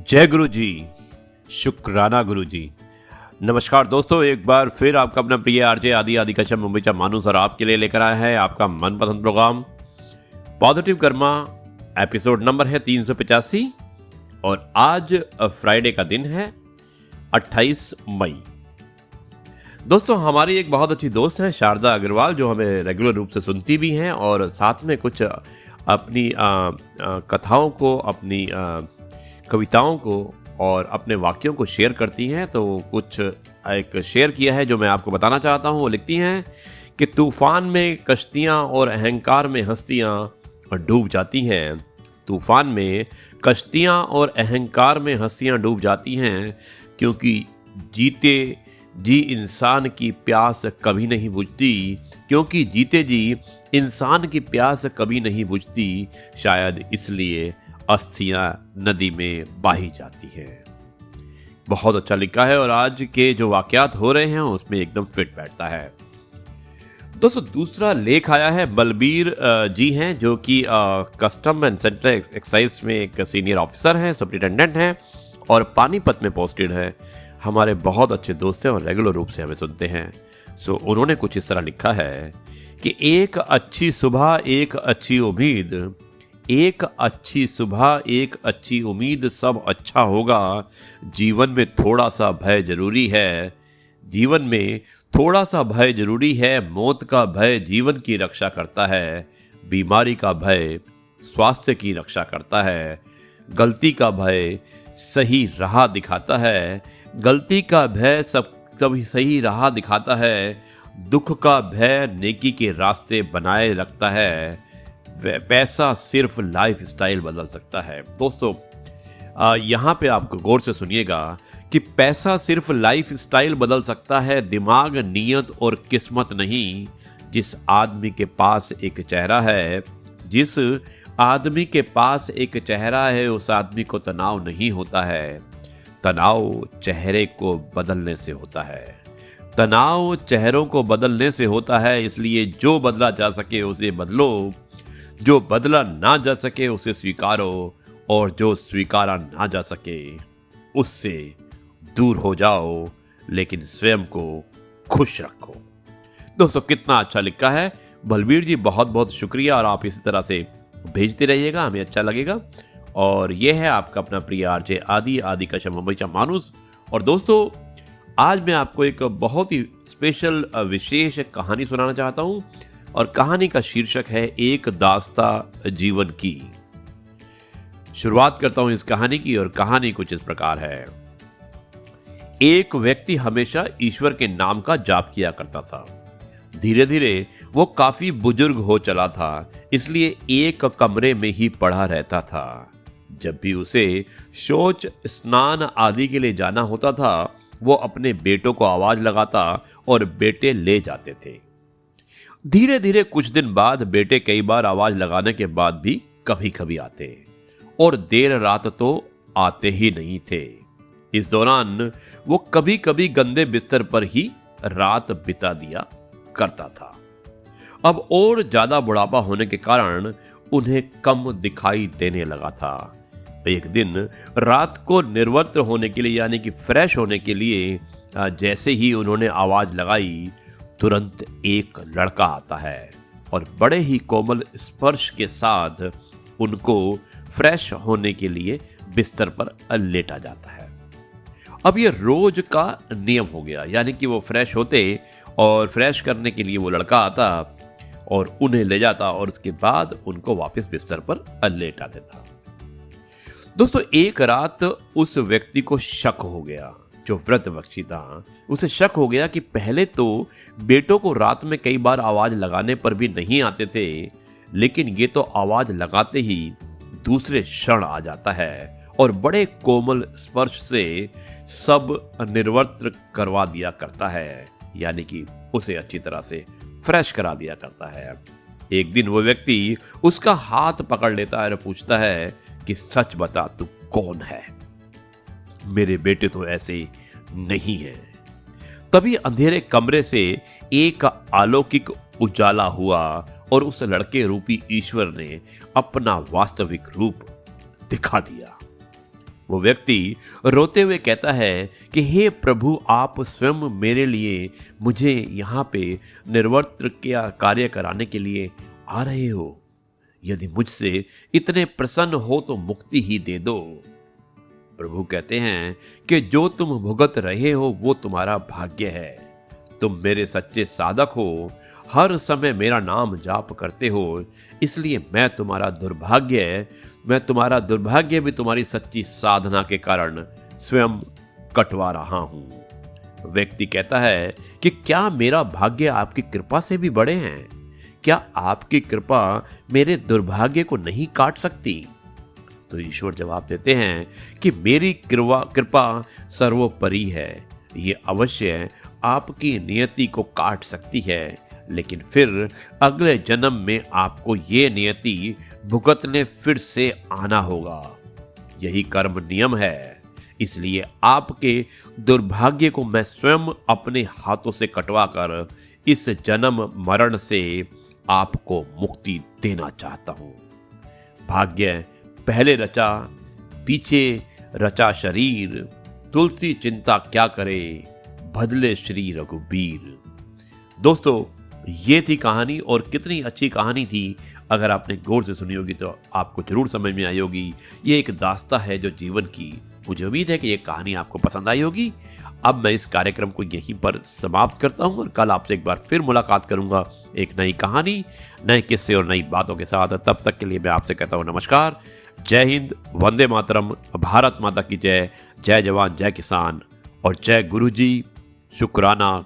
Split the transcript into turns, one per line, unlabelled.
जय गुरु जी, शुक्राना गुरु जी। नमस्कार दोस्तों, एक बार फिर आपका अपना प्रिय आरजे आदि कश्यप मुंबईचा माणूस और आपके लिए लेकर आया है आपका मनपसंद program positive karma. Episode number है 385 और आज फ्राइडे का दिन है 28 मई। दोस्तों, हमारी एक बहुत अच्छी दोस्त है शारदा अग्रवाल, जो हमें रेगुलर रूप से सुनती भी हैं और साथ में कुछ अपनी कथाओं को, अपनी कविताओं को और अपने वाक्यों को शेयर करती हैं। तो कुछ एक शेयर किया है जो मैं आपको बताना चाहता हूँ। वो लिखती हैं कि तूफान में कश्तियाँ और अहंकार में हस्तियाँ डूब जाती हैं। तूफान में कश्तियाँ और अहंकार में हस्तियाँ डूब जाती हैं, क्योंकि जीते जी इंसान की प्यास कभी नहीं बुझती। क्योंकि जीते जी इंसान की प्यास कभी नहीं बुझती, शायद इसलिए अस्थियां नदी में बही जाती हैं। बहुत अच्छा लिखा है और आज के जो वाकयात हो रहे हैं उसमें एकदम फिट बैठता है। दोस्तों, दूसरा लेख आया है बलबीर जी हैं, जो कि कस्टम एंड सेंट्रल एक्साइज में एक सीनियर ऑफिसर हैं, सुपरिटेंडेंट हैं और पानीपत में पोस्टेड है। हमारे बहुत अच्छे दोस्त हैं और रेगुलर रूप से हमें सुनते हैं। सो उन्होंने कुछ इस तरह लिखा है कि एक अच्छी सुबह, एक अच्छी उम्मीद, एक अच्छी सुबह, एक अच्छी उम्मीद, सब अच्छा होगा। जीवन में थोड़ा सा भय जरूरी है। जीवन में थोड़ा सा भय जरूरी है। मौत का भय जीवन की रक्षा करता है। बीमारी का भय स्वास्थ्य की रक्षा करता है। गलती का भय सही राह दिखाता है। गलती का भय सब सही राह दिखाता है। दुख का भय नेकी के रास्ते बनाए रखता है। पैसा सिर्फ लाइफ स्टाइल बदल सकता है। दोस्तों, यहाँ पे आप गौर से सुनिएगा कि पैसा सिर्फ लाइफ स्टाइल बदल सकता है, दिमाग, नीयत और किस्मत नहीं। जिस आदमी के पास एक चेहरा है, जिस आदमी के पास एक चेहरा है, उस आदमी को तनाव नहीं होता है। तनाव चेहरे को बदलने से होता है। तनाव चेहरों को बदलने से होता है। इसलिए जो बदला जा सके उसे बदलो, जो बदला ना जा सके उसे स्वीकारो और जो स्वीकारा ना जा सके उससे दूर हो जाओ, लेकिन स्वयं को खुश रखो। दोस्तों, कितना अच्छा लिखा है बलबीर जी, बहुत बहुत शुक्रिया। और आप इसी तरह से भेजते रहिएगा, हमें अच्छा लगेगा। और ये है आपका अपना प्रिय आरजे आदि कश्यप मुंबईचा माणूस। और दोस्तों, आज मैं आपको एक बहुत ही स्पेशल विशेष कहानी सुनाना चाहता हूँ और कहानी का शीर्षक है एक दास्ता जीवन की। शुरुआत करता हूं इस कहानी की और कहानी कुछ इस प्रकार है। एक व्यक्ति हमेशा ईश्वर के नाम का जाप किया करता था। धीरे धीरे वो काफी बुजुर्ग हो चला था, इसलिए एक कमरे में ही पड़ा रहता था। जब भी उसे शौच, स्नान आदि के लिए जाना होता था, वो अपने बेटों को आवाज लगाता और बेटे ले जाते थे। धीरे धीरे कुछ दिन बाद बेटे कई बार आवाज लगाने के बाद भी कभी कभी आते और देर रात तो आते ही नहीं थे। इस दौरान वो कभी कभी गंदे बिस्तर पर ही रात बिता दिया करता था। अब और ज्यादा बुढ़ापा होने के कारण उन्हें कम दिखाई देने लगा था। एक दिन रात को निर्वस्त्र होने के लिए, यानी कि फ्रेश होने के लिए, जैसे ही उन्होंने आवाज लगाई, तुरंत एक लड़का आता है और बड़े ही कोमल स्पर्श के साथ उनको फ्रेश होने के लिए बिस्तर पर लेटा जाता है। अब ये रोज का नियम हो गया, यानी कि वो फ्रेश होते और फ्रेश करने के लिए वो लड़का आता और उन्हें ले जाता और उसके बाद उनको वापस बिस्तर पर लेटा देता। दोस्तों, एक रात उस व्यक्ति को शक हो गया, जो वृद्ध व्यक्ति था, उसे शक हो गया कि पहले तो बेटों को रात में कई बार आवाज लगाने पर भी नहीं आते थे, लेकिन ये तो आवाज लगाते ही दूसरे क्षण आ जाता है और बड़े कोमल स्पर्श से सब निर्वस्त्र करवा दिया करता है, यानी कि उसे अच्छी तरह से फ्रेश करा दिया करता है। एक दिन वो व्यक्ति उसका हाथ पकड़ लेता है और पूछता है कि सच बता, तू कौन है? मेरे बेटे तो ऐसे नहीं है। तभी अंधेरे कमरे से एक अलौकिक उजाला हुआ और उस लड़के रूपी ईश्वर ने अपना वास्तविक रूप दिखा दिया। वो व्यक्ति रोते हुए कहता है कि हे प्रभु, आप स्वयं मेरे लिए मुझे यहाँ पे निर्वर्त का कार्य कराने के लिए आ रहे हो। यदि मुझसे इतने प्रसन्न हो तो मुक्ति ही दे दो। प्रभु कहते हैं कि जो तुम भुगत रहे हो वो तुम्हारा भाग्य है। तुम मेरे सच्चे साधक हो, हर समय मेरा नाम जाप करते हो, इसलिए मैं तुम्हारा दुर्भाग्य भी तुम्हारी सच्ची साधना के कारण स्वयं कटवा रहा हूं। व्यक्ति कहता है कि क्या मेरा भाग्य आपकी कृपा से भी बड़े हैं? क्या आपकी कृपा मेरे दुर्भाग्य को नहीं काट सकती? तो ईश्वर जवाब देते हैं कि मेरी कृपा सर्वोपरि है। ये अवश्य आपकी नियति को काट सकती है, लेकिन फिर अगले जन्म में आपको ये नियति भुगतने फिर से आना होगा। यही कर्म नियम है। इसलिए आपके दुर्भाग्य को मैं स्वयं अपने हाथों से कटवाकर इस जन्म मरण से आपको मुक्ति देना चाहता हूं। भाग्य पहले रचा, पीछे रचा शरीर, तुलसी चिंता क्या करे, बदले श्री रघुबीर। दोस्तों, ये थी कहानी, और कितनी अच्छी कहानी थी। अगर आपने गौर से सुनी होगी तो आपको जरूर समझ में आई होगी। ये एक दास्ता है जो जीवन की। मुझे उम्मीद है कि ये कहानी आपको पसंद आई होगी। अब मैं इस कार्यक्रम को यहीं पर समाप्त करता हूँ, और कल आपसे एक बार फिर मुलाकात करूंगा एक नई कहानी, नए किस्से और नई बातों के साथ। तब तक के लिए मैं आपसे कहता हूँ नमस्कार, जय हिंद, वंदे मातरम, भारत माता की जय, जय जवान जय किसान और जय गुरु जी। शुक्राना